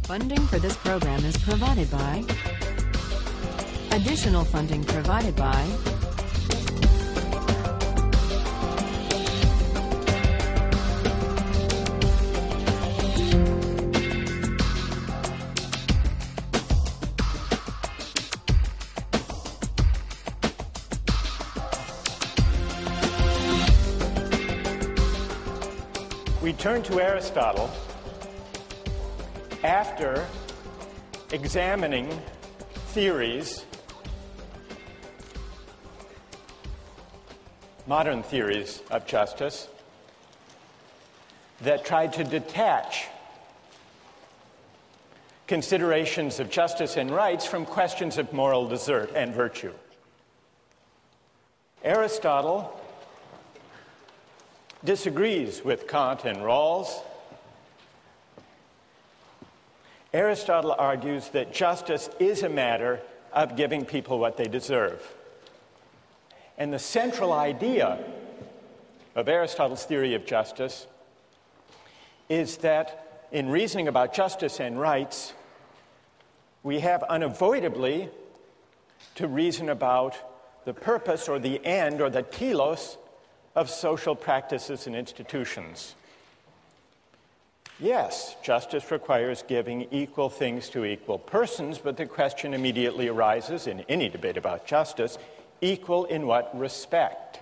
Funding for this program is provided by. Additional funding provided by. We turn to Aristotle after examining theories, modern theories of justice, that tried to detach considerations of justice and rights from questions of moral desert and virtue. Aristotle disagrees with Kant and Rawls. Aristotle argues that justice is a matter of giving people what they deserve. And the central idea of Aristotle's theory of justice is that in reasoning about justice and rights, we have unavoidably to reason about the purpose or the end or the telos of social practices and institutions. Yes, justice requires giving equal things to equal persons, but the question immediately arises in any debate about justice, equal in what respect?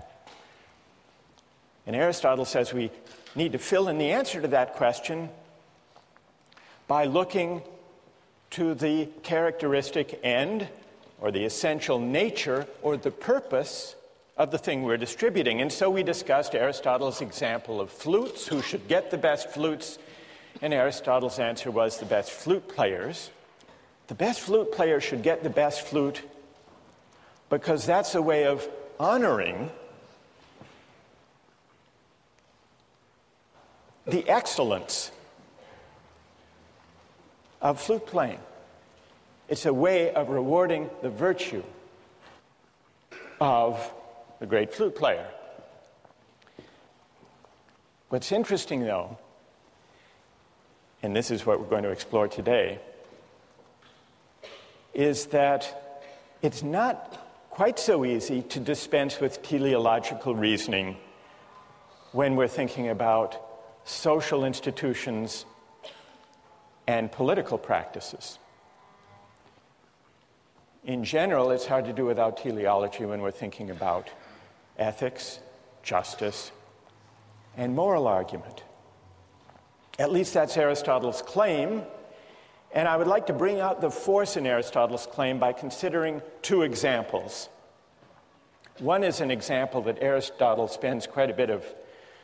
And Aristotle says we need to fill in the answer to that question by looking to the characteristic end or the essential nature or the purpose of the thing we're distributing. And so we discussed Aristotle's example of flutes, who should get the best flutes, and Aristotle's answer was the best flute players. The best flute player should get the best flute because that's a way of honoring the excellence of flute playing. It's a way of rewarding the virtue of the great flute player. What's interesting, though, and this is what we're going to explore today, is that it's not quite so easy to dispense with teleological reasoning when we're thinking about social institutions and political practices. In general, it's hard to do without teleology when we're thinking about ethics, justice, and moral argument. At least that's Aristotle's claim, and I would like to bring out the force in Aristotle's claim by considering two examples. One is an example that Aristotle spends quite a bit of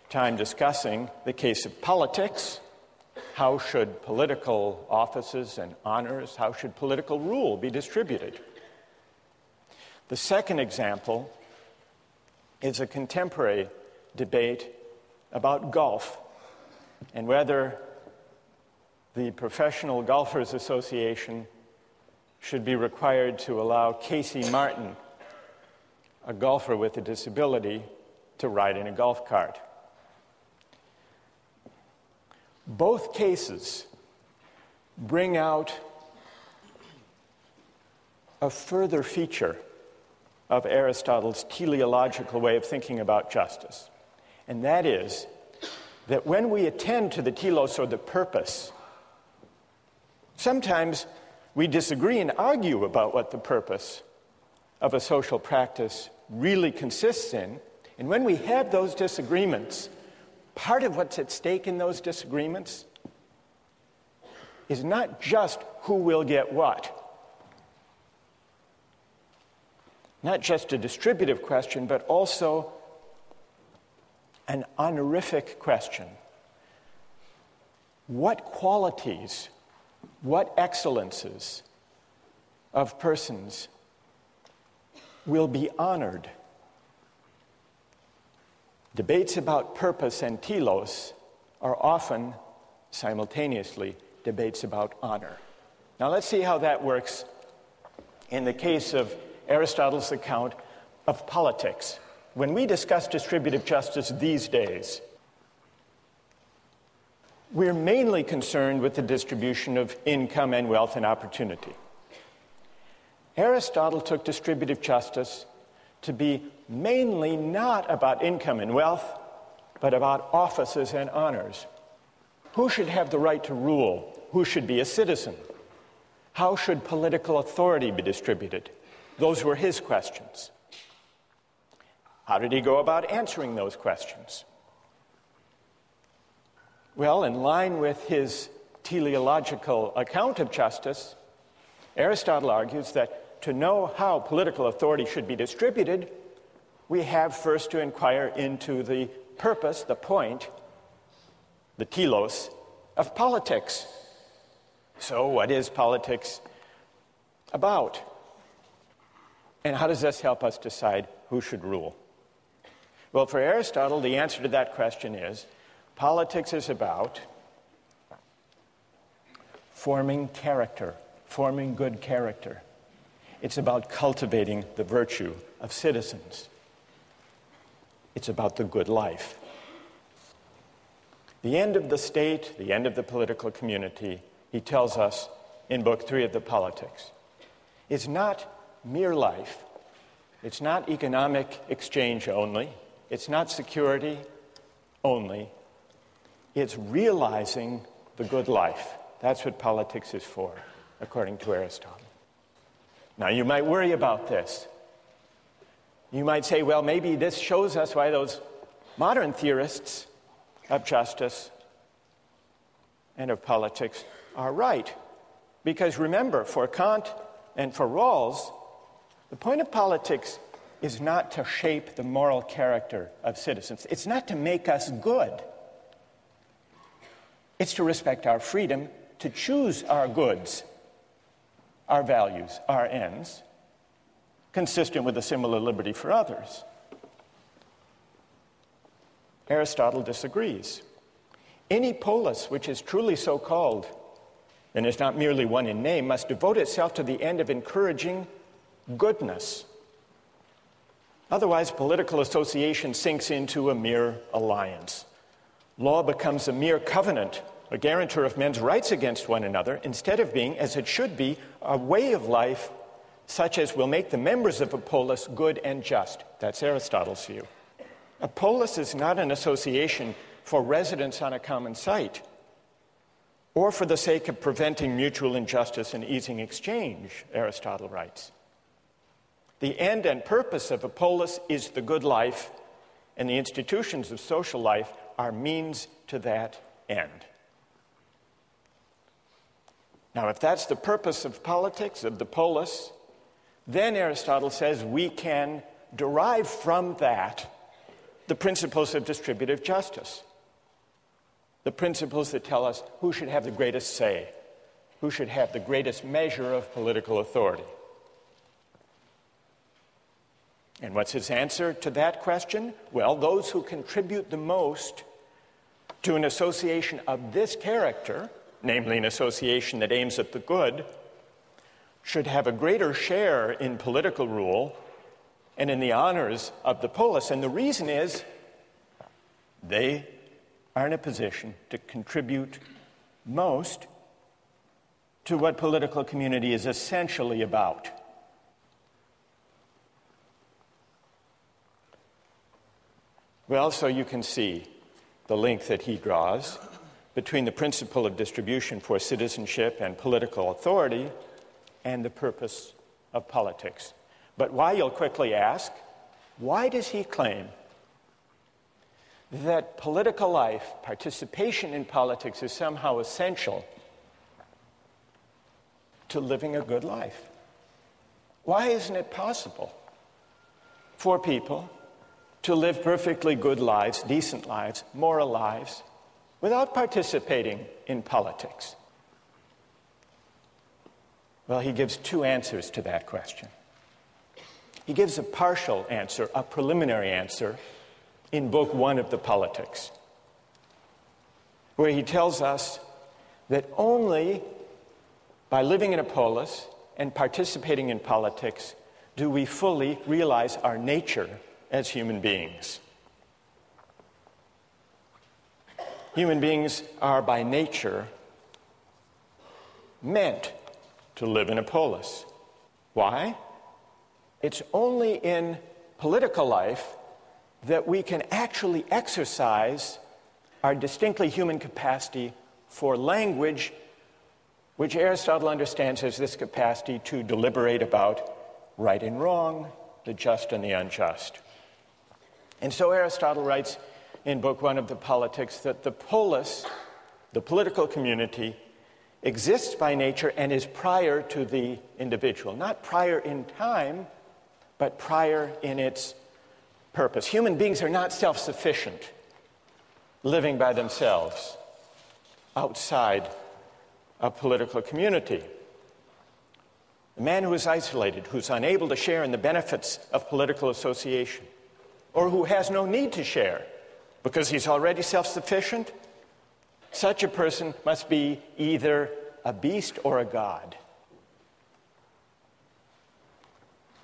time discussing, the case of politics. How should political offices and honors, how should political rule be distributed? The second example is a contemporary debate about golf and whether the Professional Golfers Association should be required to allow Casey Martin, a golfer with a disability, to ride in a golf cart. Both cases bring out a further feature of Aristotle's teleological way of thinking about justice, and that is that when we attend to the telos or the purpose, sometimes we disagree and argue about what the purpose of a social practice really consists in, and when we have those disagreements, part of what's at stake in those disagreements is not just who will get what, not just a distributive question, but also an honorific question. What qualities, what excellences of persons will be honored? Debates about purpose and telos are often, simultaneously, debates about honor. Now let's see how that works in the case of Aristotle's account of politics. When we discuss distributive justice these days, we're mainly concerned with the distribution of income and wealth and opportunity. Aristotle took distributive justice to be mainly not about income and wealth, but about offices and honors. Who should have the right to rule? Who should be a citizen? How should political authority be distributed? Those were his questions. How did he go about answering those questions? Well, in line with his teleological account of justice, Aristotle argues that to know how political authority should be distributed, we have first to inquire into the purpose, the point, the telos, of politics. So what is politics about? And how does this help us decide who should rule? Well, for Aristotle, the answer to that question is politics is about forming character, forming good character. It's about cultivating the virtue of citizens. It's about the good life. The end of the state, the end of the political community, he tells us in Book 3 of the Politics, is not mere life. It's not economic exchange only. It's not security only. It's realizing the good life. That's what politics is for, according to Aristotle. Now, you might worry about this. You might say, well, maybe this shows us why those modern theorists of justice and of politics are right. Because remember, for Kant and for Rawls, the point of politics is not to shape the moral character of citizens. It's not to make us good. It's to respect our freedom to choose our goods, our values, our ends, consistent with a similar liberty for others. Aristotle disagrees. Any polis which is truly so called, and is not merely one in name, must devote itself to the end of encouraging goodness. Otherwise, political association sinks into a mere alliance. Law becomes a mere covenant, a guarantor of men's rights against one another, instead of being, as it should be, a way of life such as will make the members of a polis good and just. That's Aristotle's view. A polis is not an association for residence on a common site, or for the sake of preventing mutual injustice and easing exchange, Aristotle writes. The end and purpose of a polis is the good life, and the institutions of social life are means to that end. Now, if that's the purpose of politics, of the polis, then Aristotle says we can derive from that the principles of distributive justice, the principles that tell us who should have the greatest say, who should have the greatest measure of political authority. And what's his answer to that question? Well, those who contribute the most to an association of this character, namely an association that aims at the good, should have a greater share in political rule and in the honors of the polis. And the reason is they are in a position to contribute most to what political community is essentially about. Well, so you can see the link that he draws between the principle of distribution for citizenship and political authority and the purpose of politics. But why, you'll quickly ask, why does he claim that political life, participation in politics, is somehow essential to living a good life? Why isn't it possible for people to live perfectly good lives, decent lives, moral lives, without participating in politics? Well, he gives two answers to that question. He gives a partial answer, a preliminary answer, in Book 1 of the Politics, where he tells us that only by living in a polis and participating in politics do we fully realize our nature as human beings. Human beings are by nature meant to live in a polis. Why? It's only in political life that we can actually exercise our distinctly human capacity for language, which Aristotle understands as this capacity to deliberate about right and wrong, the just and the unjust. And so Aristotle writes in Book 1 of the Politics that the polis, the political community, exists by nature and is prior to the individual. Not prior in time, but prior in its purpose. Human beings are not self-sufficient, living by themselves outside a political community. A man who is isolated, who's unable to share in the benefits of political association, or who has no need to share because he's already self-sufficient, such a person must be either a beast or a god.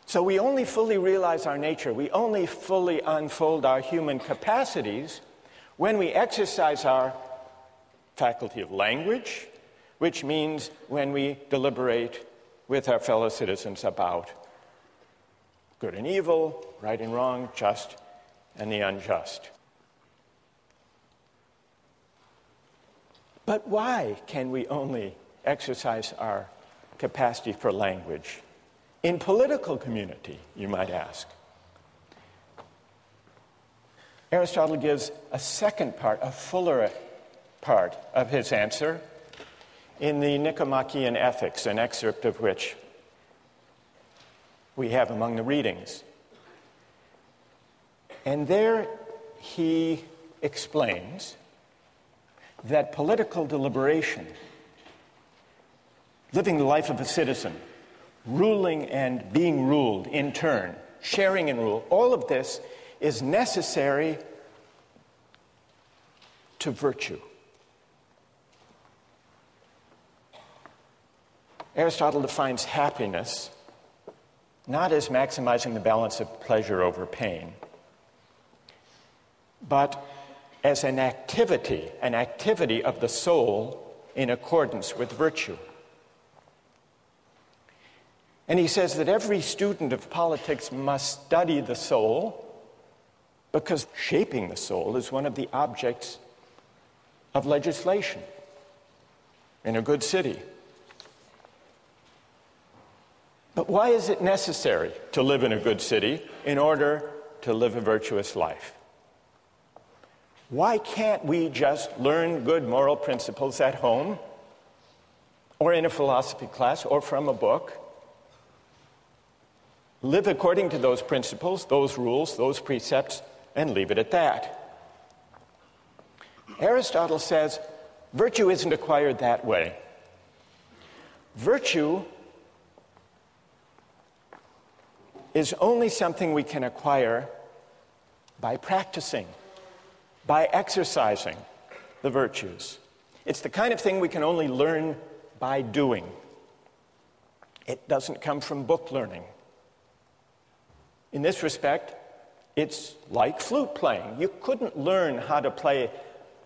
So we only fully realize our nature, we only fully unfold our human capacities when we exercise our faculty of language, which means when we deliberate with our fellow citizens about good and evil, right and wrong, just and the unjust. But why can we only exercise our capacity for language in political community, you might ask? Aristotle gives a second part, a fuller part of his answer in the Nicomachean Ethics, an excerpt of which we have among the readings. And there he explains that political deliberation, living the life of a citizen, ruling and being ruled in turn, sharing in rule, all of this is necessary to virtue. Aristotle defines happiness not as maximizing the balance of pleasure over pain, but as an activity of the soul in accordance with virtue. And he says that every student of politics must study the soul because shaping the soul is one of the objects of legislation in a good city. But why is it necessary to live in a good city in order to live a virtuous life? Why can't we just learn good moral principles at home or in a philosophy class or from a book? Live according to those principles, those rules, those precepts, and leave it at that. Aristotle says virtue isn't acquired that way. Virtue is only something we can acquire by practicing, by exercising the virtues. It's the kind of thing we can only learn by doing. It doesn't come from book learning. In this respect, it's like flute playing. You couldn't learn how to play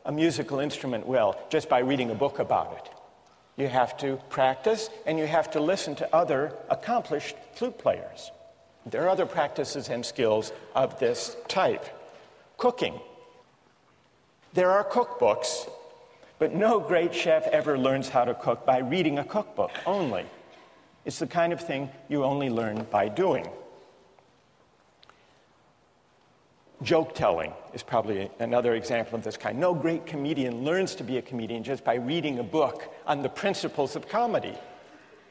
a musical instrument well just by reading a book about it. You have to practice, and you have to listen to other accomplished flute players. There are other practices and skills of this type. Cooking. There are cookbooks, but no great chef ever learns how to cook by reading a cookbook only. It's the kind of thing you only learn by doing. Joke telling is probably another example of this kind. No great comedian learns to be a comedian just by reading a book on the principles of comedy.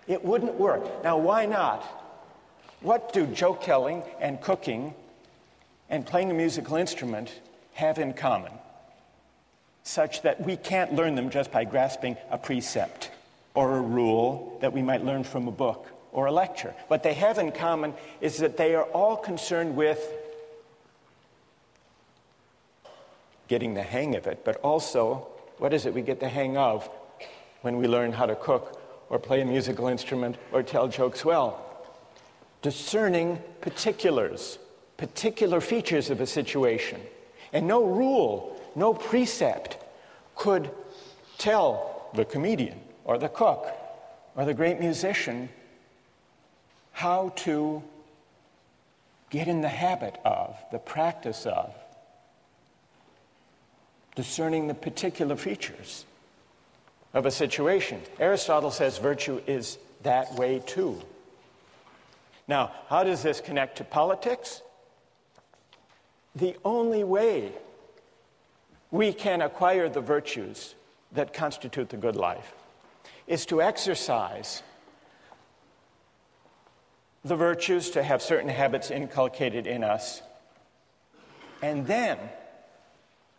It wouldn't work. Now, why not? What do joke telling and cooking and playing a musical instrument have in common, such that we can't learn them just by grasping a precept or a rule that we might learn from a book or a lecture? What they have in common is that they are all concerned with getting the hang of it, but also, what is it we get the hang of when we learn how to cook or play a musical instrument or tell jokes well? Discerning particulars, particular features of a situation. And no rule, no precept could tell the comedian or the cook or the great musician how to get in the habit of, the practice of, discerning the particular features of a situation. Aristotle says virtue is that way too. Now, how does this connect to politics? The only way we can acquire the virtues that constitute the good life is to exercise the virtues, to have certain habits inculcated in us, and then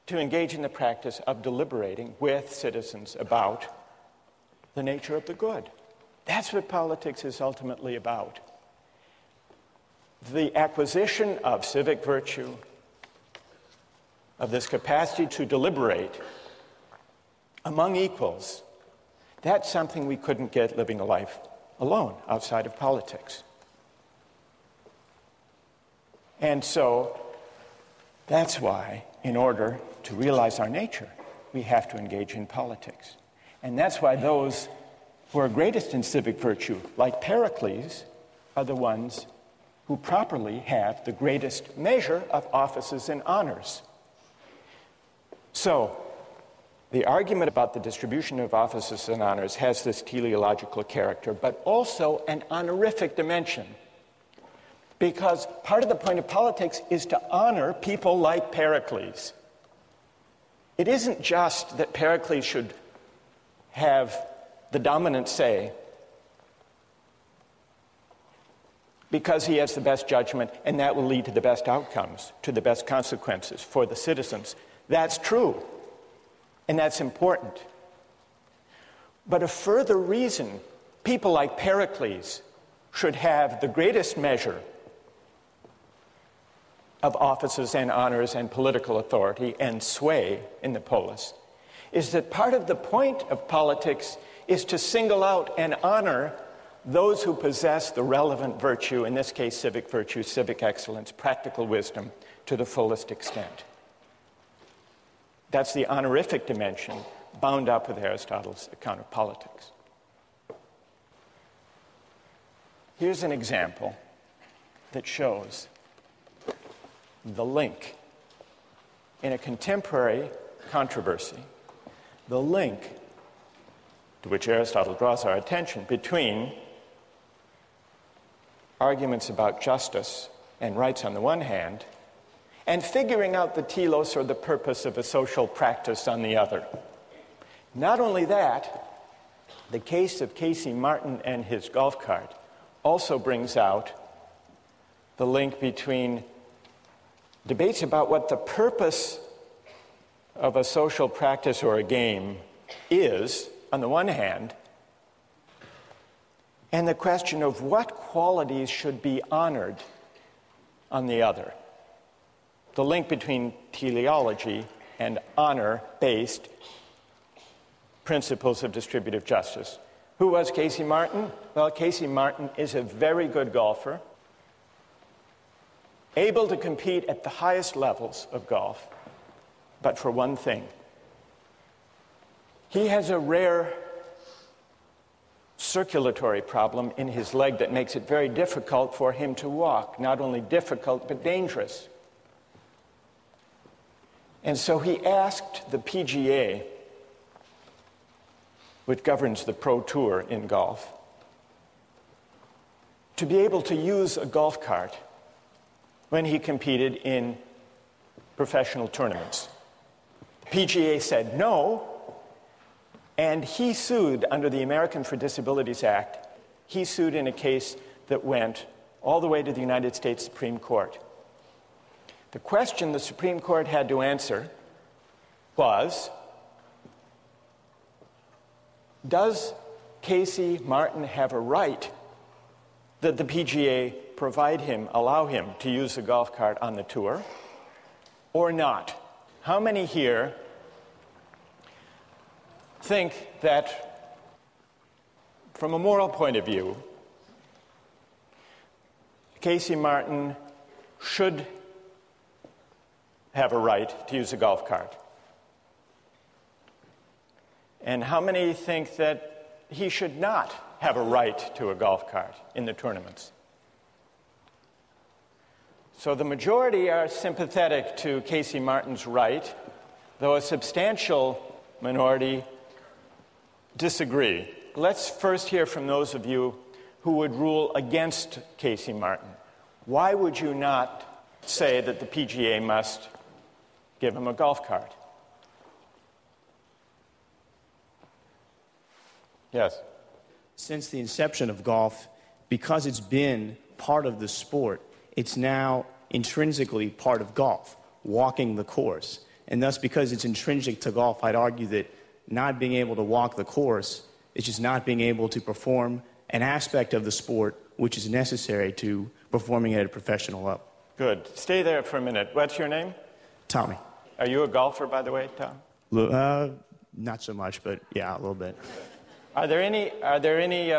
to engage in the practice of deliberating with citizens about the nature of the good. That's what politics is ultimately about. The acquisition of civic virtue, of this capacity to deliberate among equals, that's something we couldn't get living a life alone outside of politics. And so that's why, in order to realize our nature, we have to engage in politics. And that's why those who are greatest in civic virtue, like Pericles, are the ones who properly have the greatest measure of offices and honors. So, the argument about the distribution of offices and honors has this teleological character, but also an honorific dimension. Because part of the point of politics is to honor people like Pericles. It isn't just that Pericles should have the dominant say because he has the best judgment and that will lead to the best outcomes, to the best consequences for the citizens. That's true, and that's important. But a further reason people like Pericles should have the greatest measure of offices and honors and political authority and sway in the polis is that part of the point of politics is to single out and honor those who possess the relevant virtue, in this case civic virtue, civic excellence, practical wisdom, to the fullest extent. That's the honorific dimension bound up with Aristotle's account of politics. Here's an example that shows the link in a contemporary controversy, the link to which Aristotle draws our attention between arguments about justice and rights on the one hand, and figuring out the telos, or the purpose of a social practice, on the other. Not only that, the case of Casey Martin and his golf cart also brings out the link between debates about what the purpose of a social practice or a game is, on the one hand, and the question of what qualities should be honored on the other. The link between teleology and honor-based principles of distributive justice. Who was Casey Martin? Well, Casey Martin is a very good golfer, able to compete at the highest levels of golf, but for one thing. He has a rare circulatory problem in his leg that makes it very difficult for him to walk. Not only difficult, but dangerous. And so he asked the PGA, which governs the Pro Tour in golf, to be able to use a golf cart when he competed in professional tournaments. The PGA said no, and he sued under the American for Disabilities Act. He sued in a case that went all the way to the United States Supreme Court. The question the Supreme Court had to answer was, does Casey Martin have a right that the PGA allow him to use the golf cart on the tour, or not? How many here think that, from a moral point of view, Casey Martin should have a right to use a golf cart? And how many think that he should not have a right to a golf cart in the tournaments? So the majority are sympathetic to Casey Martin's right, though a substantial minority disagree. Let's first hear from those of you who would rule against Casey Martin. Why would you not say that the PGA must give him a golf cart? Yes. Since the inception of golf, because it's been part of the sport, it's now intrinsically part of golf, walking the course. And thus, because it's intrinsic to golf, I'd argue that not being able to walk the course is just not being able to perform an aspect of the sport which is necessary to performing at a professional level. Good. Stay there for a minute. What's your name? Tommy. Are you a golfer, by the way, Tom? Not so much, but yeah, a little bit. Are there any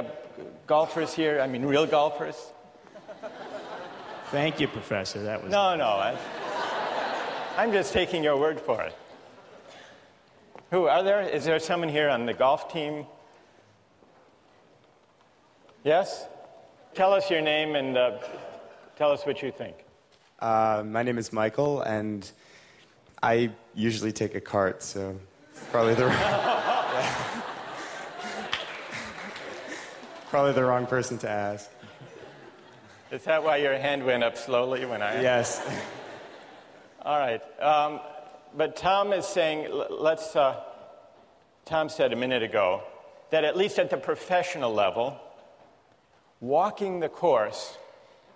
golfers here? I mean, real golfers? Thank you, Professor. That was... No. I'm just taking your word for it. Who are there? Is there someone here on the golf team? Yes? Tell us your name and tell us what you think. My name is Michael, and I usually take a cart, so probably the probably the wrong person to ask. Is that why your hand went up slowly when I... Yes. All right. But Tom is saying, Tom said a minute ago that at least at the professional level, walking the course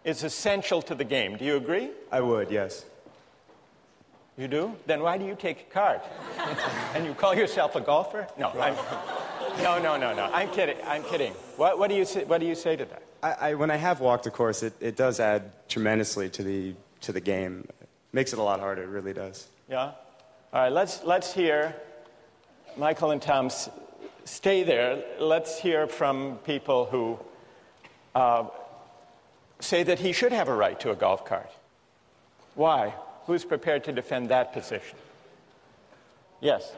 is essential to the game. Do you agree? I would, yes. You do? Then why do you take a cart? And you call yourself a golfer? No, no. I'm kidding. What do you say to that? When I have walked a course, it does add tremendously to the game. It makes it a lot harder, it really does. Yeah? All right, let's hear, Michael and Tom, stay there. Let's hear from people who say that he should have a right to a golf cart. Why? Who's prepared to defend that position? Yes.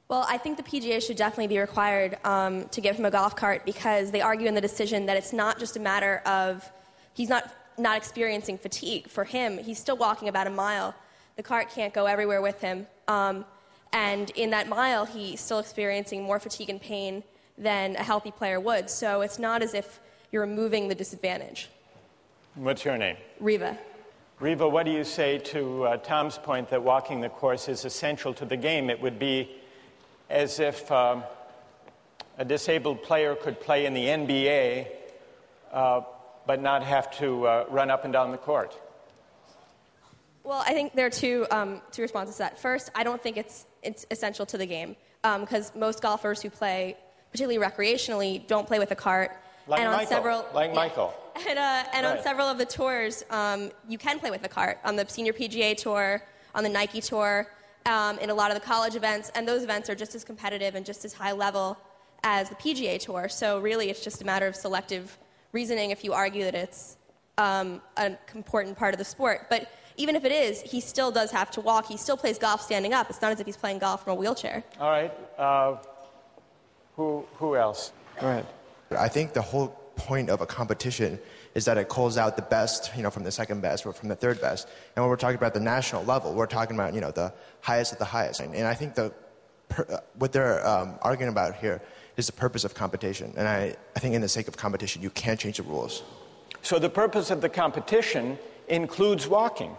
Well, I think the PGA should definitely be required to give him a golf cart because they argue in the decision that it's not just a matter of he's not experiencing fatigue. For him, he's still walking about a mile. The cart can't go everywhere with him. And in that mile, he's still experiencing more fatigue and pain than a healthy player would. So it's not as if you're removing the disadvantage. What's your name? Riva. Riva, what do you say to Tom's point that walking the course is essential to the game? It would be as if a disabled player could play in the NBA but not have to run up and down the court. Well, I think there are two responses to that. First, I don't think it's essential to the game because most golfers who play, particularly recreationally, don't play with a cart. Like and Michael. Michael. And right. On several of the tours, you can play with a cart. On the Senior PGA Tour, on the Nike Tour, in a lot of the college events, and those events are just as competitive and just as high level as the PGA Tour. So really, it's just a matter of selective reasoning if you argue that it's an important part of the sport. But even if it is, he still does have to walk. He still plays golf standing up. It's not as if he's playing golf from a wheelchair. All right. Who else? Go ahead. I think the whole point of a competition is that it calls out the best, from the second best or from the third best. And when we're talking about the national level, we're talking about, the highest of the highest. And I think what they're arguing about here is the purpose of competition. And I think in the sake of competition, you can't change the rules. So the purpose of the competition includes walking.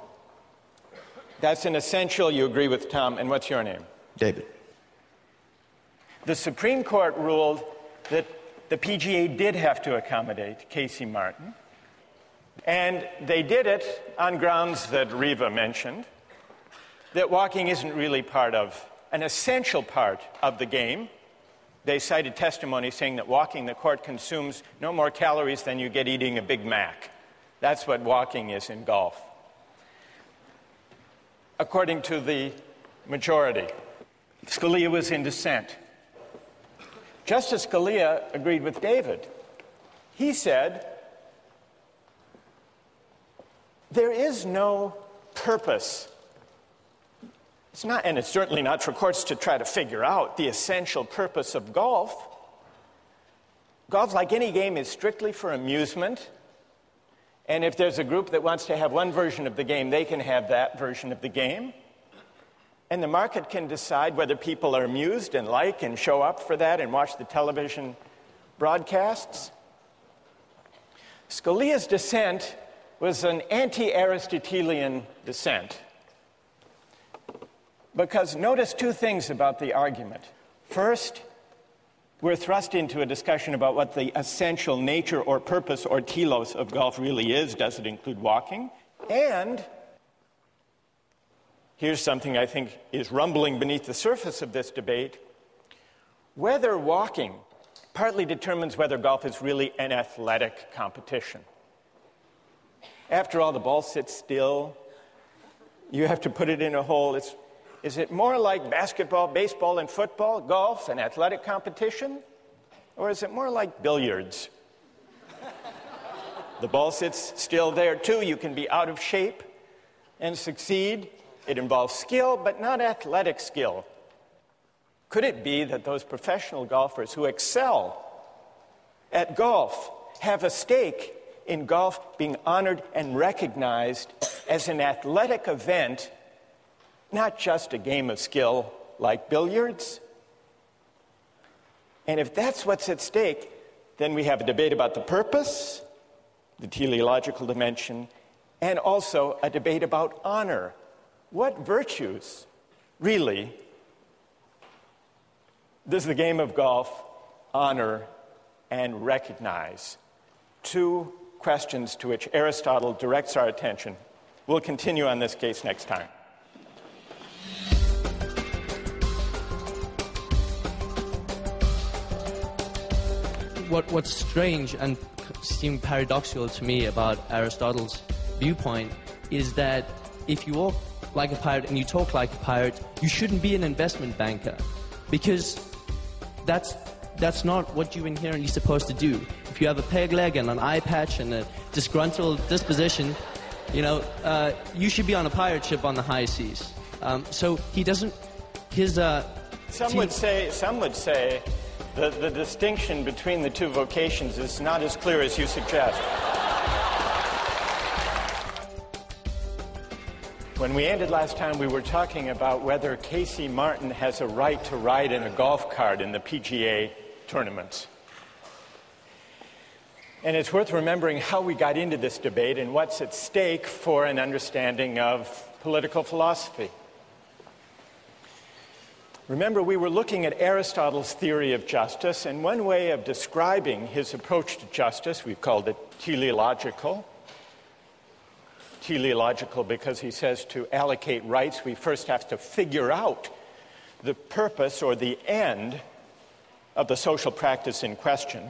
That's an essential, you agree with Tom. And what's your name? David. The Supreme Court ruled that the PGA did have to accommodate Casey Martin. And they did it on grounds that Riva mentioned, that walking isn't really an essential part of the game. They cited testimony saying that walking the court consumes no more calories than you get eating a Big Mac. That's what walking is in golf. According to the majority, Scalia was in dissent. Justice Scalia agreed with David. He said, there is no purpose It's not, and it's certainly not for courts to try to figure out the essential purpose of golf. Golf, like any game, is strictly for amusement. And if there's a group that wants to have one version of the game, they can have that version of the game. And the market can decide whether people are amused and like and show up for that and watch the television broadcasts. Scalia's dissent was an anti-Aristotelian dissent. Because notice two things about the argument. First, we're thrust into a discussion about what the essential nature or purpose or telos of golf really is. Does it include walking? And here's something I think is rumbling beneath the surface of this debate. Whether walking partly determines whether golf is really an athletic competition. After all, the ball sits still. You have to put it in a hole. Is it more like basketball, baseball, and football, golf, an athletic competition? Or is it more like billiards? The ball sits still there, too. You can be out of shape and succeed. It involves skill, but not athletic skill. Could it be that those professional golfers who excel at golf have a stake in golf being honored and recognized as an athletic event, not just a game of skill like billiards? And if that's what's at stake, then we have a debate about the purpose, the teleological dimension, and also a debate about honor. What virtues, really, does the game of golf honor and recognize? Two questions to which Aristotle directs our attention. We'll continue on this case next time. What's strange and seemed paradoxical to me about Aristotle's viewpoint is that if you walk like a pirate and you talk like a pirate, you shouldn't be an investment banker, because that's not what you're inherently supposed to do. If you have a peg leg and an eye patch and a disgruntled disposition, you should be on a pirate ship on the high seas. So he doesn't. Some would say the distinction between the two vocations is not as clear as you suggest. When we ended last time, we were talking about whether Casey Martin has a right to ride in a golf cart in the PGA tournaments. And it's worth remembering how we got into this debate and what's at stake for an understanding of political philosophy. Remember, we were looking at Aristotle's theory of justice, and one way of describing his approach to justice, we've called it teleological. Teleological because he says to allocate rights, we first have to figure out the purpose or the end of the social practice in question.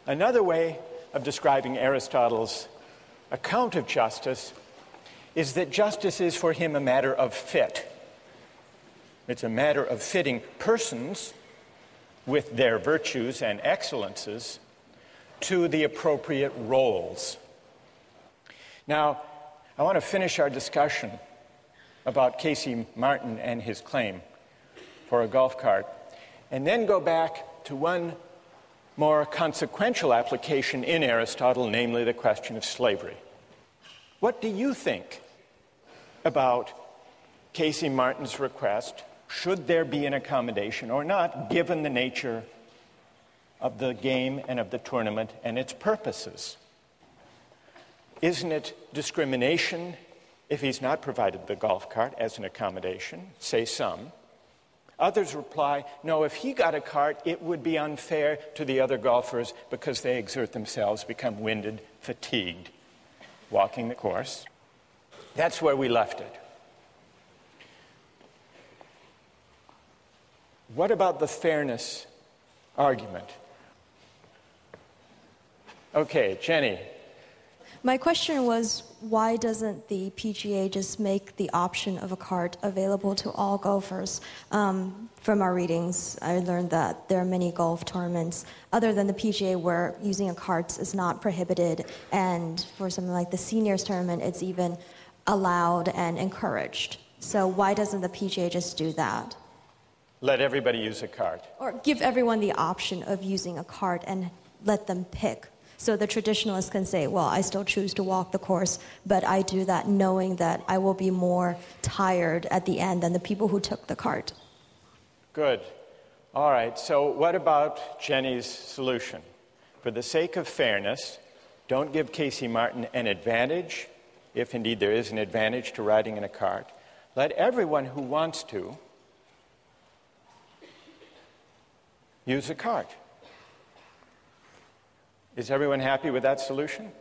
Another way of describing Aristotle's account of justice is that justice is for him a matter of fit. It's a matter of fitting persons with their virtues and excellences to the appropriate roles. Now, I want to finish our discussion about Casey Martin and his claim for a golf cart, and then go back to one more consequential application in Aristotle, namely the question of slavery. What do you think about Casey Martin's request? Should there be an accommodation or not, given the nature of the game and of the tournament and its purposes? Isn't it discrimination if he's not provided the golf cart as an accommodation, say some? Others reply, no, if he got a cart, it would be unfair to the other golfers because they exert themselves, become winded, fatigued, walking the course. That's where we left it. What about the fairness argument? Okay, Jenny. My question was, why doesn't the PGA just make the option of a cart available to all golfers? From our readings, I learned that there are many golf tournaments other than the PGA where using a cart is not prohibited, and for something like the seniors tournament, it's even allowed and encouraged. So why doesn't the PGA just do that? Let everybody use a cart. Or give everyone the option of using a cart and let them pick. So the traditionalists can say, well, I still choose to walk the course, but I do that knowing that I will be more tired at the end than the people who took the cart. Good. All right, so what about Jenny's solution? For the sake of fairness, don't give Casey Martin an advantage, if indeed there is an advantage to riding in a cart. Let everyone who wants to use a cart. Is everyone happy with that solution?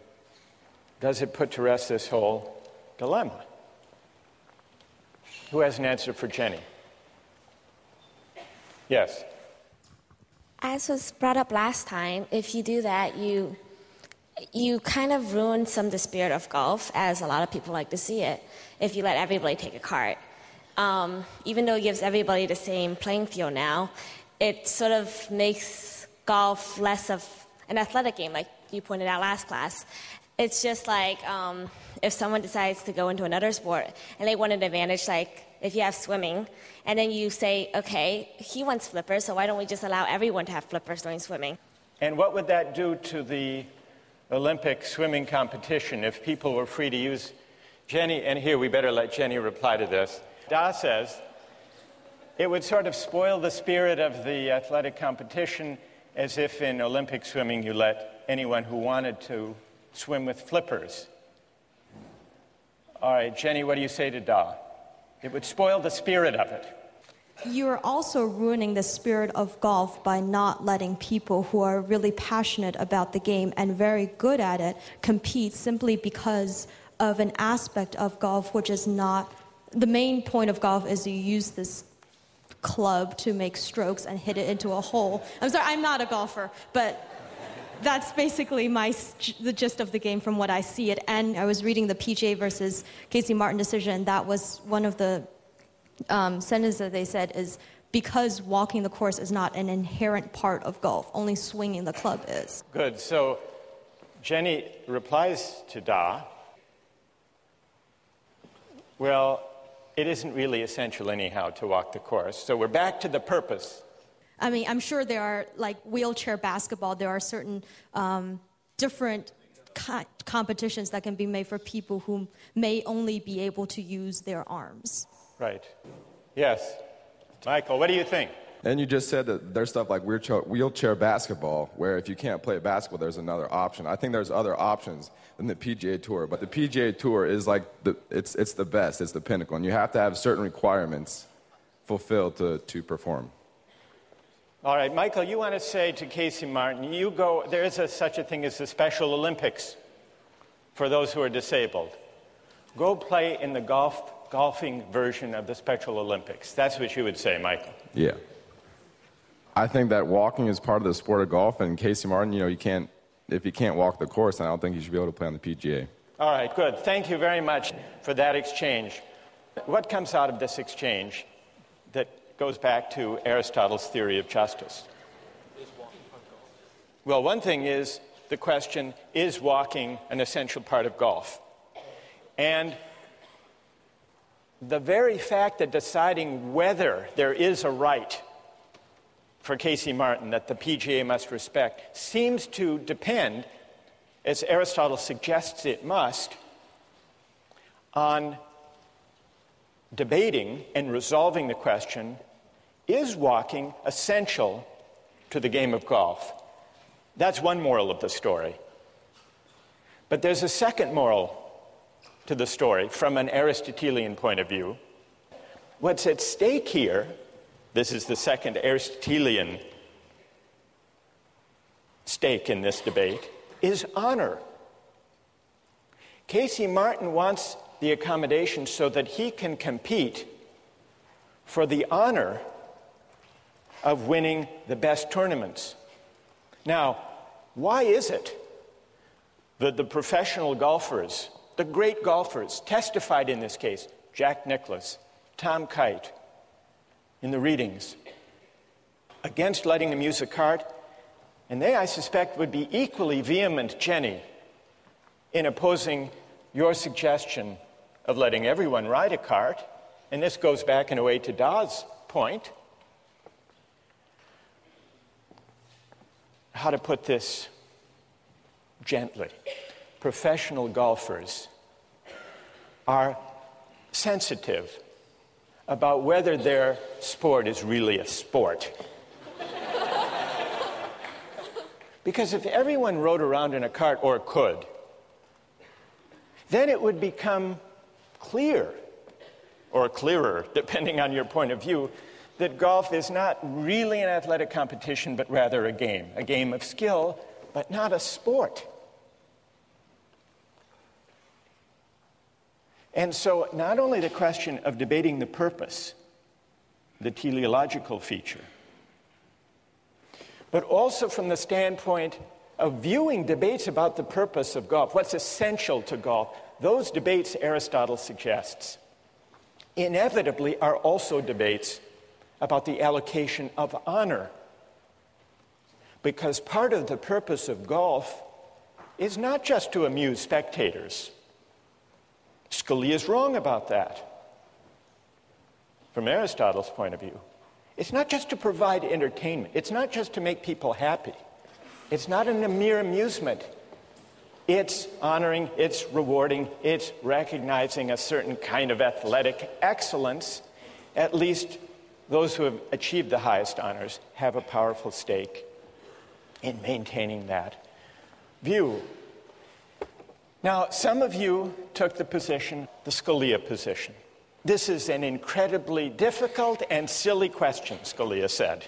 Does it put to rest this whole dilemma? Who has an answer for Jenny? Yes. As was brought up last time, if you do that, you kind of ruin some of the spirit of golf, as a lot of people like to see it, if you let everybody take a cart. Even though it gives everybody the same playing field now, it sort of makes golf less of an athletic game, like you pointed out last class. It's just like if someone decides to go into another sport and they want an advantage, like if you have swimming, and then you say, okay, he wants flippers, so why don't we just allow everyone to have flippers during swimming? And what would that do to the Olympic swimming competition if people were free to use Jenny? And here we better let Jenny reply to this. Da says it would sort of spoil the spirit of the athletic competition, as if in Olympic swimming you let anyone who wanted to swim with flippers. All right, Jenny, what do you say to Da? It would spoil the spirit of it. You're also ruining the spirit of golf by not letting people who are really passionate about the game and very good at it compete simply because of an aspect of golf which is not... The main point of golf is you use this club to make strokes and hit it into a hole. I'm sorry, I'm not a golfer, but that's basically the gist of the game from what I see it. And I was reading the PGA versus Casey Martin decision. That was one of the sentences that they said is because walking the course is not an inherent part of golf, only swinging the club is. Good. So Jenny replies to Da, well, it isn't really essential anyhow to walk the course. So we're back to the purpose. I mean, I'm sure there are, like wheelchair basketball, there are certain different competitions that can be made for people who may only be able to use their arms. Right. Yes. Michael, what do you think? And you just said that there's stuff like wheelchair basketball, where if you can't play basketball, there's another option. I think there's other options than the PGA Tour, but the PGA Tour is like, it's the best, it's the pinnacle, and you have to have certain requirements fulfilled to perform. All right, Michael, you want to say to Casey Martin, there is such a thing as the Special Olympics for those who are disabled. Go play in the golfing version of the Special Olympics. That's what you would say, Michael. Yeah. I think that walking is part of the sport of golf, and Casey Martin, if you can't walk the course, then I don't think you should be able to play on the PGA. All right, good. Thank you very much for that exchange. What comes out of this exchange that goes back to Aristotle's theory of justice? Well, one thing is the question, is walking an essential part of golf? And the very fact that deciding whether there is a right for Casey Martin that the PGA must respect seems to depend, as Aristotle suggests it must, on debating and resolving the question, is walking essential to the game of golf? That's one moral of the story. But there's a second moral to the story from an Aristotelian point of view. What's at stake here, this is the second Aristotelian stake in this debate, is honor. Casey Martin wants the accommodation so that he can compete for the honor of winning the best tournaments. Now, why is it that the professional golfers, the great golfers, testified in this case, Jack Nicklaus, Tom Kite, in the readings, against letting them use a cart, and they, I suspect, would be equally vehement, Jenny, in opposing your suggestion of letting everyone ride a cart, and this goes back in a way to Da's point, how to put this gently. Professional golfers are sensitive about whether their sport is really a sport. Because if everyone rode around in a cart, or could, then it would become clear, or clearer, depending on your point of view, that golf is not really an athletic competition, but rather a game of skill, but not a sport. And so not only the question of debating the purpose, the teleological feature, but also from the standpoint of viewing debates about the purpose of golf, what's essential to golf, those debates, Aristotle suggests, inevitably are also debates about the allocation of honor. Because part of the purpose of golf is not just to amuse spectators. Scalia is wrong about that. From Aristotle's point of view, it's not just to provide entertainment. It's not just to make people happy. It's not a mere amusement. It's honoring, it's rewarding, it's recognizing a certain kind of athletic excellence. At least those who have achieved the highest honors have a powerful stake in maintaining that view. Now, some of you took the position, the Scalia position. This is an incredibly difficult and silly question, Scalia said.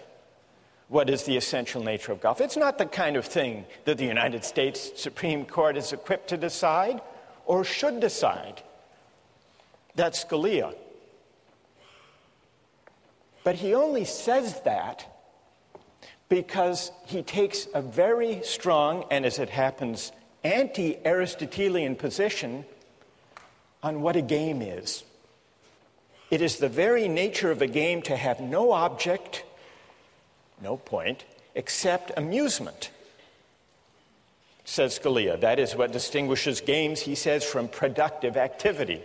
What is the essential nature of golf? It's not the kind of thing that the United States Supreme Court is equipped to decide or should decide. That's Scalia. But he only says that because he takes a very strong, and as it happens, anti-Aristotelian position on what a game is. It is the very nature of a game to have no object, no point, except amusement, says Scalia. That is what distinguishes games, he says, from productive activity.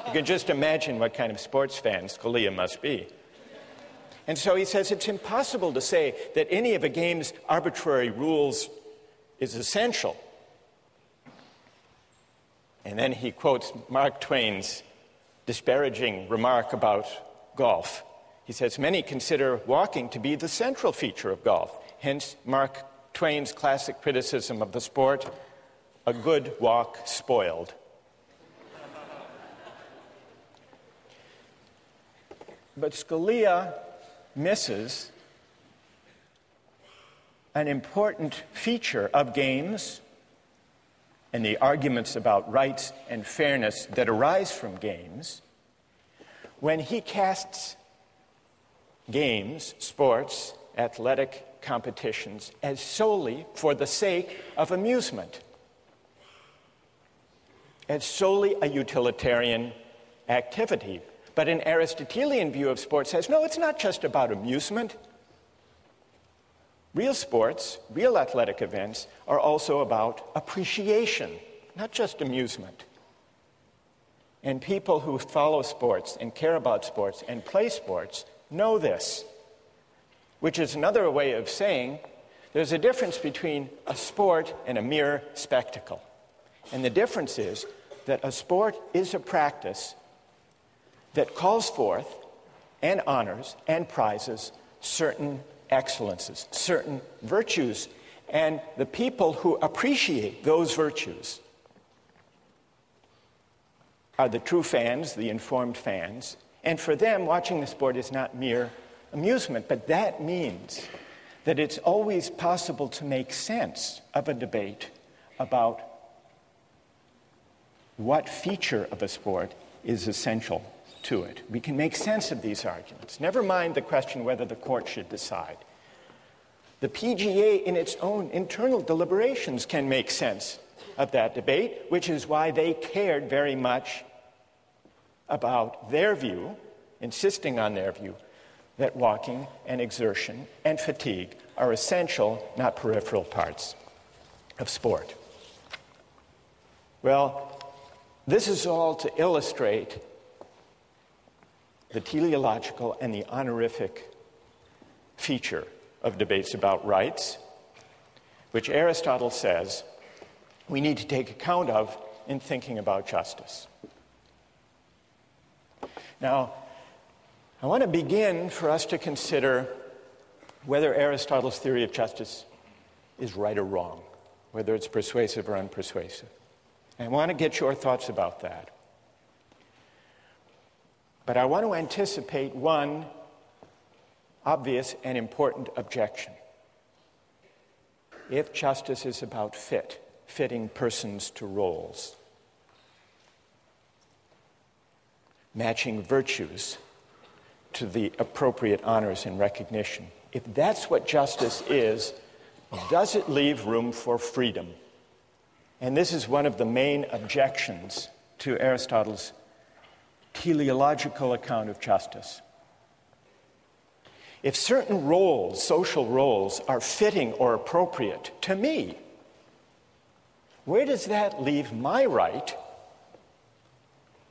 You can just imagine what kind of sports fan Scalia must be. And so he says it's impossible to say that any of a game's arbitrary rules is essential. And then he quotes Mark Twain's disparaging remark about golf. He says, many consider walking to be the central feature of golf. Hence, Mark Twain's classic criticism of the sport, a good walk spoiled. But Scalia misses an important feature of games and the arguments about rights and fairness that arise from games when he casts games, sports, athletic competitions as solely for the sake of amusement, as solely a utilitarian activity. But an Aristotelian view of sports says, no, it's not just about amusement. Real sports, real athletic events are also about appreciation, not just amusement. And people who follow sports and care about sports and play sports know this, which is another way of saying there's a difference between a sport and a mere spectacle. And the difference is that a sport is a practice that calls forth and honors and prizes certain excellences, certain virtues, and the people who appreciate those virtues are the true fans, the informed fans, and for them, watching the sport is not mere amusement, but that means that it's always possible to make sense of a debate about what feature of a sport is essential to it. We can make sense of these arguments. Never mind the question whether the court should decide. The PGA, in its own internal deliberations, can make sense of that debate, which is why they cared very much about their view, insisting on their view, that walking and exertion and fatigue are essential, not peripheral parts of sport. Well, this is all to illustrate the teleological and the honorific feature of debates about rights, which Aristotle says we need to take account of in thinking about justice. Now, I want to begin for us to consider whether Aristotle's theory of justice is right or wrong, whether it's persuasive or unpersuasive. And I want to get your thoughts about that. But I want to anticipate one obvious and important objection. If justice is about fitting persons to roles, matching virtues to the appropriate honors and recognition, if that's what justice is, does it leave room for freedom? And this is one of the main objections to Aristotle's teleological account of justice. If certain roles, social roles, are fitting or appropriate to me, where does that leave my right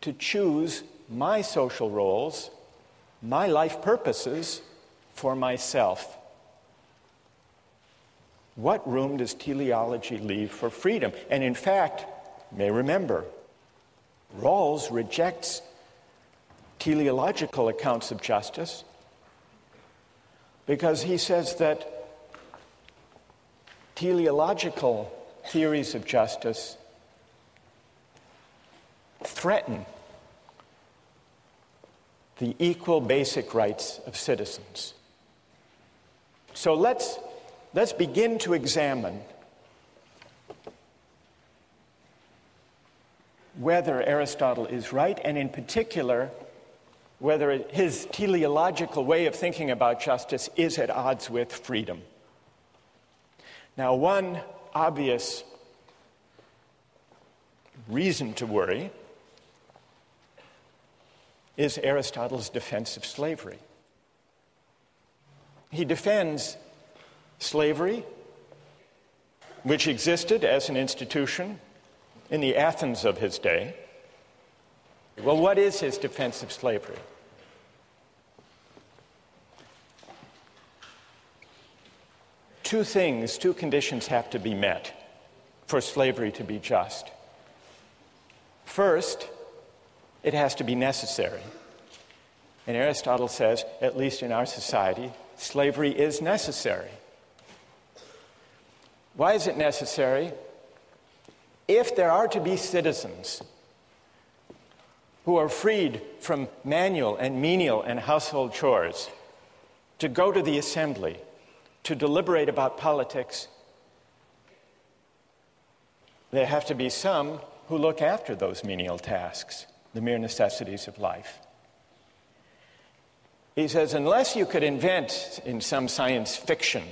to choose my social roles, my life purposes for myself? What room does teleology leave for freedom? And in fact, you may remember, Rawls rejects teleological accounts of justice because he says that teleological theories of justice threaten the equal basic rights of citizens. So let's begin to examine whether Aristotle is right, and in particular, whether his teleological way of thinking about justice is at odds with freedom. Now, one obvious reason to worry is Aristotle's defense of slavery. He defends slavery, which existed as an institution in the Athens of his day. Well, what is his defense of slavery? Two conditions have to be met for slavery to be just. First, it has to be necessary. And Aristotle says, at least in our society, slavery is necessary. Why is it necessary? If there are to be citizens who are freed from manual and menial and household chores, to go to the assembly, to deliberate about politics, there have to be some who look after those menial tasks, the mere necessities of life. He says, unless you could invent in some science fiction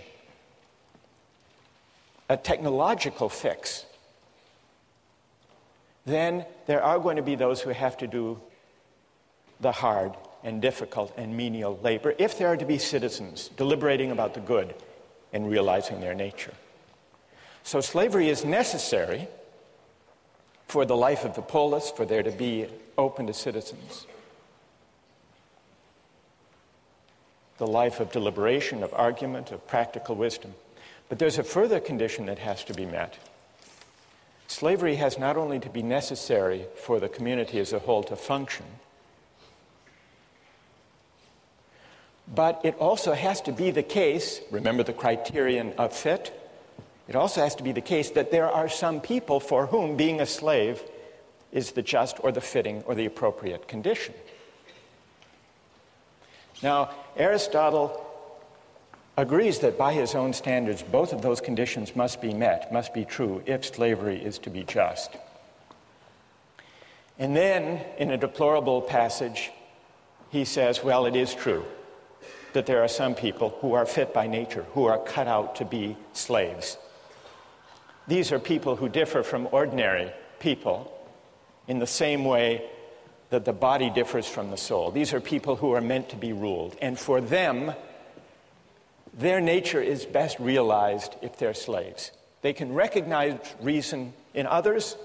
a technological fix, then there are going to be those who have to do the hard and difficult and menial labor if there are to be citizens deliberating about the good and realizing their nature. So slavery is necessary for the life of the polis, for there to be open to citizens. The life of deliberation, of argument, of practical wisdom. But there's a further condition that has to be met. Slavery has not only to be necessary for the community as a whole to function, but it also has to be the case, remember the criterion of fit, it also has to be the case that there are some people for whom being a slave is the just or the fitting or the appropriate condition. Now, Aristotle agrees that by his own standards, both of those conditions must be met, must be true, if slavery is to be just. And then, in a deplorable passage, he says, well, it is true that there are some people who are fit by nature, who are cut out to be slaves. These are people who differ from ordinary people in the same way that the body differs from the soul. These are people who are meant to be ruled. And for them, their nature is best realized if they're slaves. They can recognize reason in others,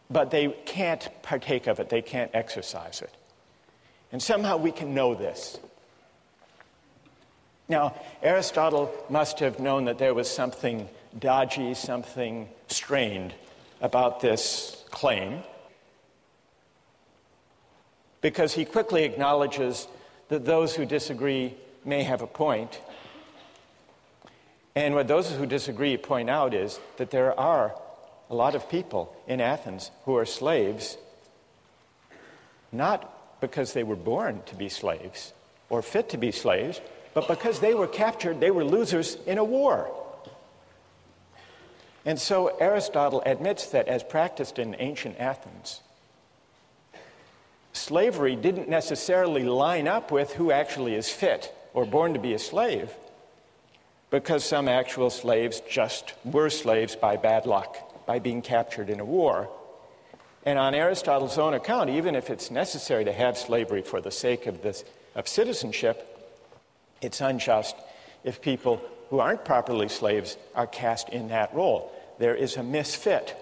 but they can't partake of it, they can't exercise it. And somehow we can know this. Now, Aristotle must have known that there was something dodgy, something strained about this claim, because he quickly acknowledges that those who disagree may have a point. And what those who disagree point out is that there are a lot of people in Athens who are slaves, not because they were born to be slaves or fit to be slaves, but because they were captured, they were losers in a war. And so Aristotle admits that as practiced in ancient Athens, slavery didn't necessarily line up with who actually is fit or born to be a slave, because some actual slaves just were slaves by bad luck, by being captured in a war. And on Aristotle's own account, even if it's necessary to have slavery for the sake of citizenship, it's unjust if people who aren't properly slaves are cast in that role. There is a misfit.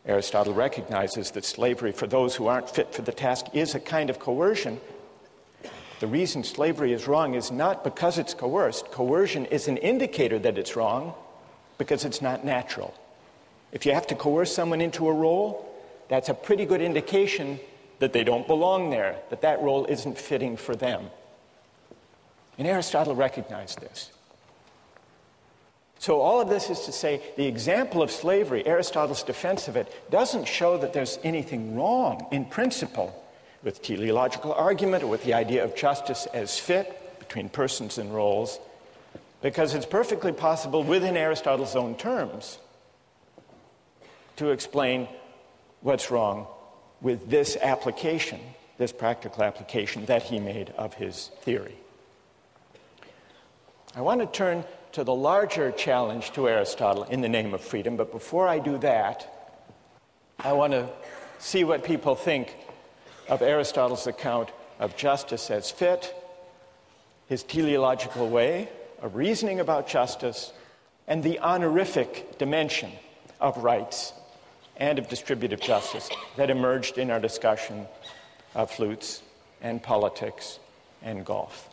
Aristotle recognizes that slavery for those who aren't fit for the task is a kind of coercion. The reason slavery is wrong is not because it's coerced. Coercion is an indicator that it's wrong because it's not natural. If you have to coerce someone into a role, that's a pretty good indication that they don't belong there, that that role isn't fitting for them. And Aristotle recognized this. So all of this is to say, the example of slavery, Aristotle's defense of it, doesn't show that there's anything wrong in principle with teleological argument or with the idea of justice as fit between persons and roles, because it's perfectly possible within Aristotle's own terms to explain what's wrong with this application, this practical application that he made of his theory. I want to turn to the larger challenge to Aristotle in the name of freedom, but before I do that, I want to see what people think of Aristotle's account of justice as fit, his teleological way of reasoning about justice, and the honorific dimension of rights and of distributive justice that emerged in our discussion of flutes and politics and golf.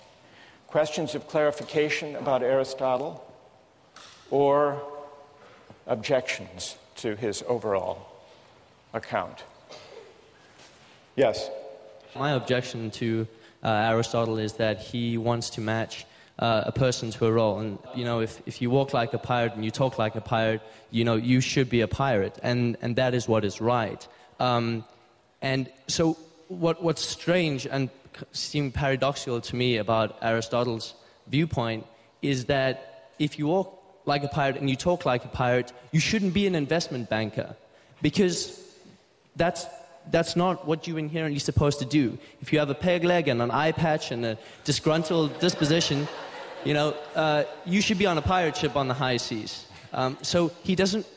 Questions of clarification about Aristotle or objections to his overall account? Yes? My objection to Aristotle is that he wants to match a person to a role. And, you know, if you walk like a pirate and you talk like a pirate, you know, you should be a pirate. And that is what is right. And so what's strange and seemed paradoxical to me about Aristotle's viewpoint is that if you walk like a pirate and you talk like a pirate, you shouldn't be an investment banker, because that's not what you're inherently supposed to do. If you have a peg leg and an eye patch and a disgruntled disposition, you know, you should be on a pirate ship on the high seas. So he doesn't.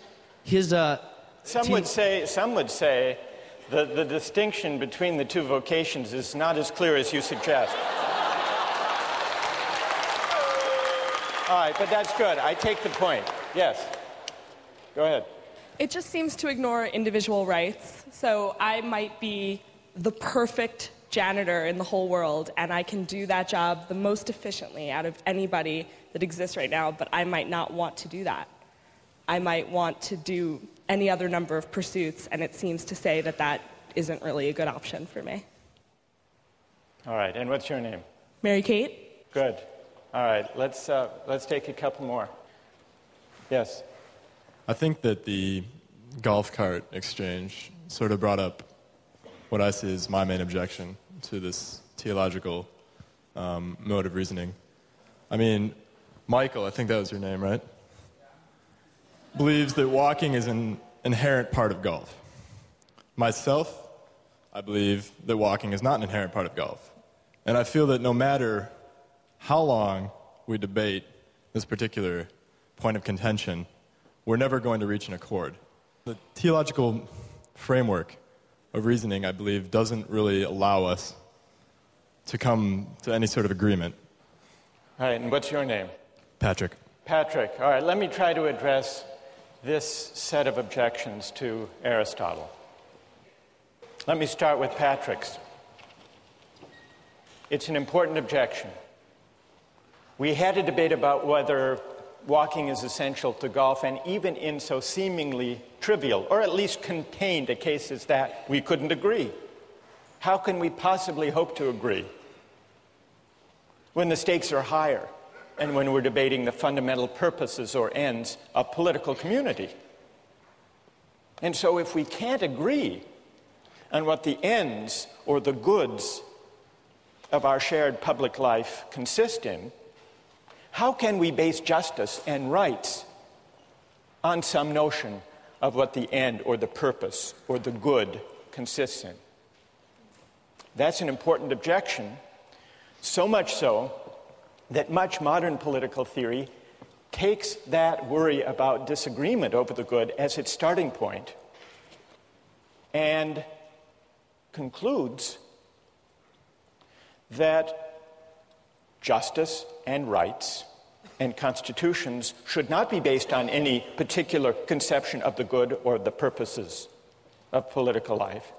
Some would say the distinction between the two vocations is not as clear as you suggest. All right, but that's good. I take the point. Yes. Go ahead. It just seems to ignore individual rights. So I might be the perfect janitor in the whole world, and I can do that job the most efficiently out of anybody that exists right now, but I might not want to do that. I might want to do any other number of pursuits, and it seems to say that that isn't really a good option for me. All right, and what's your name? Mary Kate. Good. All right, let's take a couple more. Yes? I think that the golf cart exchange sort of brought up what I see as my main objection to this theological mode of reasoning. I mean, Michael, I think that was your name, right? Believes that walking is an inherent part of golf. Myself, I believe that walking is not an inherent part of golf. And I feel that no matter how long we debate this particular point of contention, we're never going to reach an accord. The theological framework of reasoning, I believe, doesn't really allow us to come to any sort of agreement. All right, and what's your name? Patrick. Patrick. All right, let me try to address this set of objections to Aristotle. Let me start with Patrick's. It's an important objection. We had a debate about whether walking is essential to golf, and even in so seemingly trivial, or at least contained a case as that, we couldn't agree. How can we possibly hope to agree when the stakes are higher and when we're debating the fundamental purposes or ends of political community? And so if we can't agree on what the ends or the goods of our shared public life consist in, how can we base justice and rights on some notion of what the end or the purpose or the good consists in? That's an important objection, so much so that much modern political theory takes that worry about disagreement over the good as its starting point and concludes that justice and rights and constitutions should not be based on any particular conception of the good or the purposes of political life,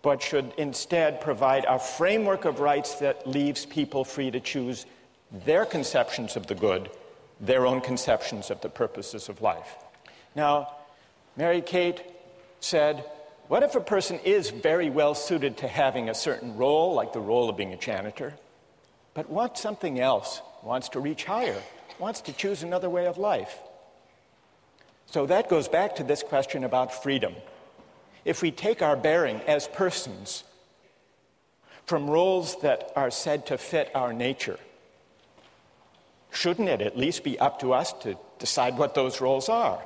but should instead provide a framework of rights that leaves people free to choose their conceptions of the good, their own conceptions of the purposes of life. Now, Mary Kate said, what if a person is very well suited to having a certain role, like the role of being a janitor, but wants something else, wants to reach higher, wants to choose another way of life? So that goes back to this question about freedom. If we take our bearing as persons from roles that are said to fit our nature, shouldn't it at least be up to us to decide what those roles are?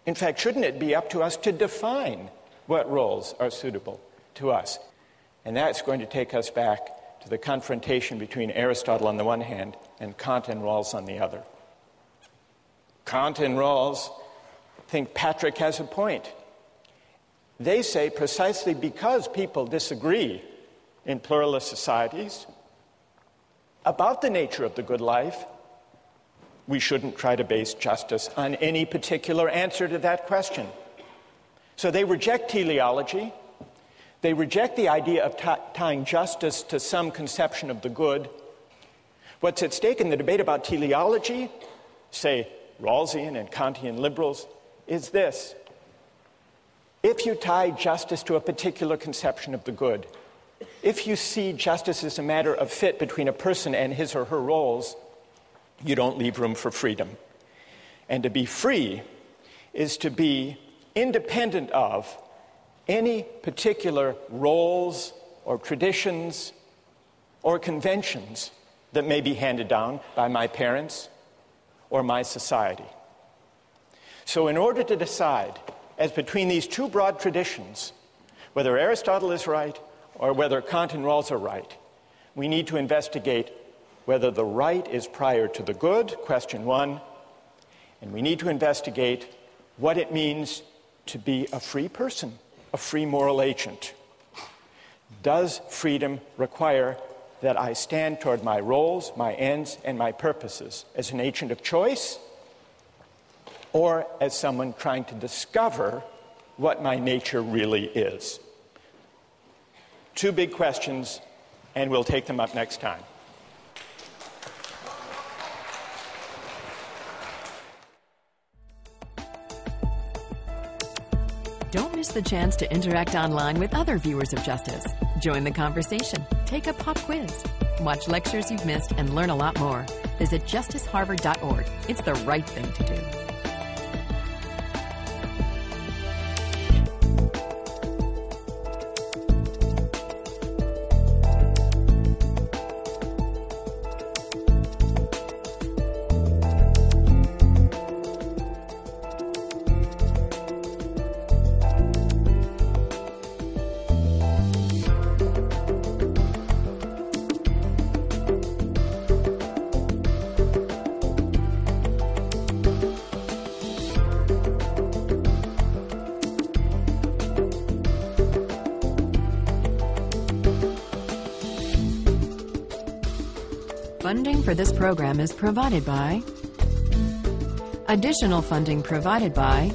In fact, shouldn't it be up to us to define what roles are suitable to us? And that's going to take us back to the confrontation between Aristotle on the one hand and Kant and Rawls on the other. Kant and Rawls think Patrick has a point. They say precisely because people disagree in pluralist societies about the nature of the good life, we shouldn't try to base justice on any particular answer to that question. So they reject teleology. They reject the idea of tying justice to some conception of the good. What's at stake in the debate about teleology, say Rawlsian and Kantian liberals, is this. If you tie justice to a particular conception of the good, if you see justice as a matter of fit between a person and his or her roles, you don't leave room for freedom. And to be free is to be independent of any particular roles or traditions or conventions that may be handed down by my parents or my society. So in order to decide, as between these two broad traditions, whether Aristotle is right or whether Kant and Rawls are right, we need to investigate whether the right is prior to the good, question one, and we need to investigate what it means to be a free person, a free moral agent. Does freedom require that I stand toward my roles, my ends, and my purposes as an agent of choice, or as someone trying to discover what my nature really is? Two big questions, and we'll take them up next time. Don't miss the chance to interact online with other viewers of Justice. Join the conversation, take a pop quiz, watch lectures you've missed, and learn a lot more. Visit justiceharvard.org. It's the right thing to do. Funding for this program is provided by Additional funding provided by